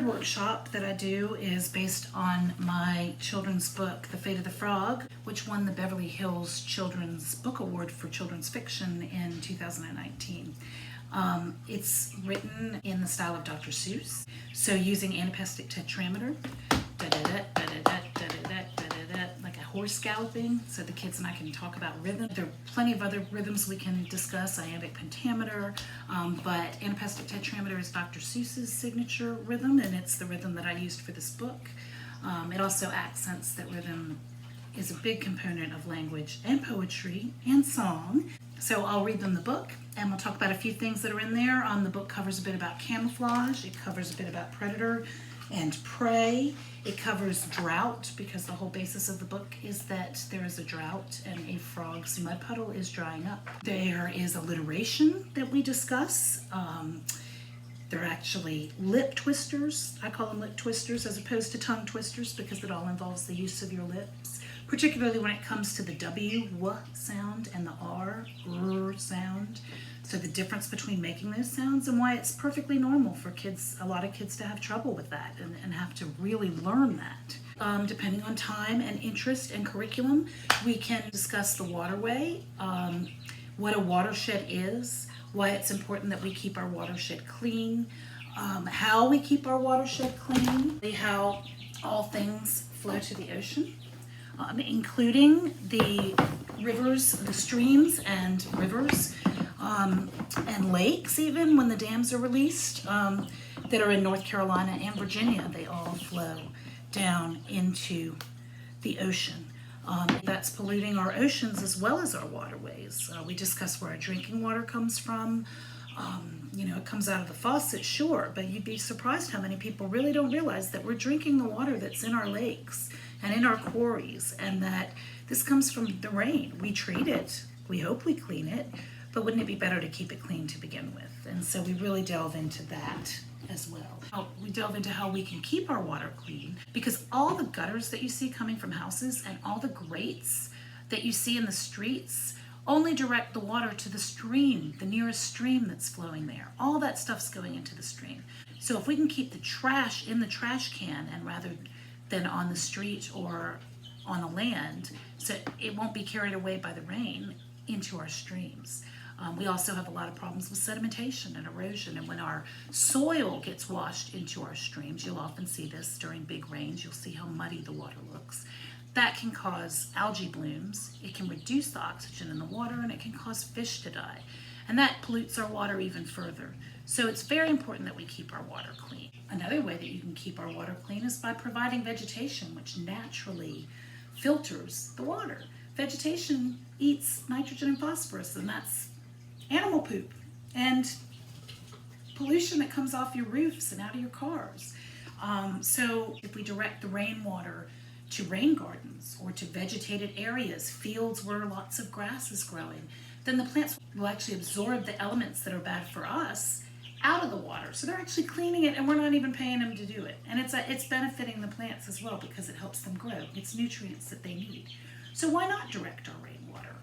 third workshop that I do is based on my children's book, The Fate of the Frog, which won the Beverly Hills Children's Book Award for Children's Fiction in 2019. It's written in the style of Dr. Seuss, so using anapestic tetrameter, like a horse galloping, so the kids and I can talk about rhythm. There are plenty of other rhythms we can discuss, iambic pentameter, but anapestic tetrameter is Dr. Seuss's signature rhythm, and it's the rhythm that I used for this book. It also accents that rhythm is a big component of language and poetry and song. So I'll read them the book, and we'll talk about a few things that are in there. The book covers a bit about camouflage. It covers a bit about predator and prey. It covers drought, because the whole basis of the book is that there is a drought and a frog's mud puddle is drying up. There is alliteration that we discuss. They're actually lip twisters. I call them lip twisters as opposed to tongue twisters, because it all involves the use of your lips, particularly when it comes to the W sound and the R sound. So the difference between making those sounds and why it's perfectly normal for kids, a lot of kids, to have trouble with that and have to really learn that. Depending on time and interest and curriculum, we can discuss the waterway, what a watershed is, why it's important that we keep our watershed clean, how we keep our watershed clean, how all things flow to the ocean, including the rivers, the streams and rivers, and lakes, even when the dams are released, that are in North Carolina and Virginia. They all flow down into the ocean. That's polluting our oceans as well as our waterways. We discuss where our drinking water comes from. It comes out of the faucet, sure, but you'd be surprised how many people really don't realize that we're drinking the water that's in our lakes and in our quarries, and that this comes from the rain. We treat it, we hope we clean it, but wouldn't it be better to keep it clean to begin with? And so we really delve into that as well. We delve into how we can keep our water clean, because all the gutters that you see coming from houses and all the grates that you see in the streets only direct the water to the stream, the nearest stream that's flowing there. All that stuff's going into the stream. So if we can keep the trash in the trash can, and rather than on the street or on the land, so it won't be carried away by the rain into our streams. We also have a lot of problems with sedimentation and erosion, and when our soil gets washed into our streams, you'll often see this during big rains, you'll see how muddy the water looks. That can cause algae blooms, it can reduce the oxygen in the water, and it can cause fish to die. And that pollutes our water even further. So it's very important that we keep our water clean. Another way that you can keep our water clean is by providing vegetation, which naturally filters the water. Vegetation eats nitrogen and phosphorus, and that's animal poop and pollution that comes off your roofs and out of your cars. So if we direct the rainwater to rain gardens or to vegetated areas, fields where lots of grass is growing, then the plants will actually absorb the elements that are bad for us out of the water. So they're actually cleaning it, and we're not even paying them to do it. And it's benefiting the plants as well, because it helps them grow. It's nutrients that they need. So why not direct our rainwater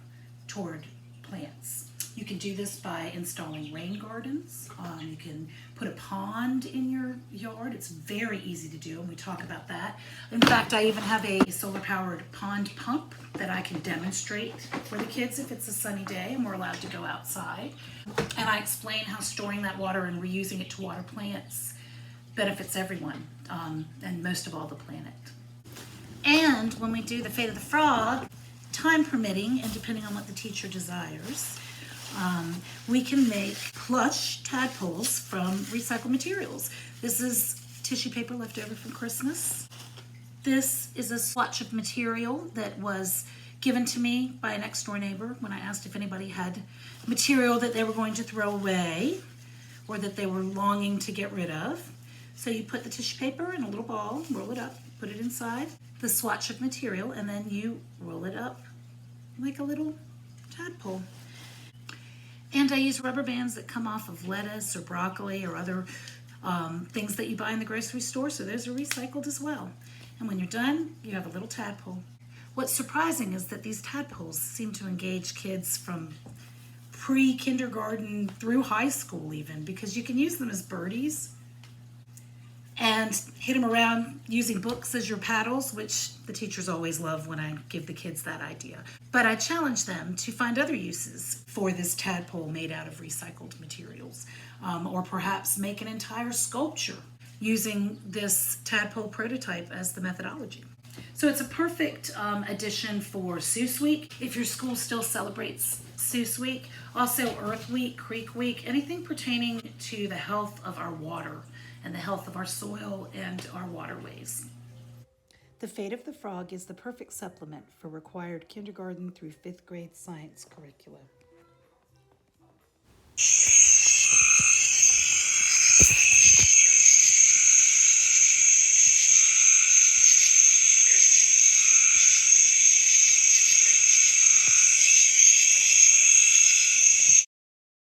toward plants? You can do this by installing rain gardens. You can put a pond in your yard. It's very easy to do, and we talk about that. In fact, I even have a solar-powered pond pump that I can demonstrate for the kids if it's a sunny day and we're allowed to go outside. And I explain how storing that water and reusing it to water plants benefits everyone, and most of all the planet. And when we do the Fate of the Frog, time permitting and depending on what the teacher desires, we can make plush tadpoles from recycled materials. This is tissue paper left over from Christmas. This is a swatch of material that was given to me by a next door neighbor when I asked if anybody had material that they were going to throw away or that they were longing to get rid of. So you put the tissue paper in a little ball, roll it up, put it inside the swatch of material, and then you roll it up like a little tadpole. And I use rubber bands that come off of lettuce or broccoli or other things that you buy in the grocery store, so those are recycled as well. And when you're done, you have a little tadpole. What's surprising is that these tadpoles seem to engage kids from pre-kindergarten through high school even, because you can use them as birdies, and hit them around using books as your paddles, which the teachers always love when I give the kids that idea. But I challenge them to find other uses for this tadpole made out of recycled materials, or perhaps make an entire sculpture using this tadpole prototype as the methodology. So it's a perfect addition for Seuss Week, if your school still celebrates Seuss Week. Also Earth Week, Creek Week, anything pertaining to the health of our water and the health of our soil and our waterways. The Fate of the Frog is the perfect supplement for required kindergarten through 5th grade science curricula.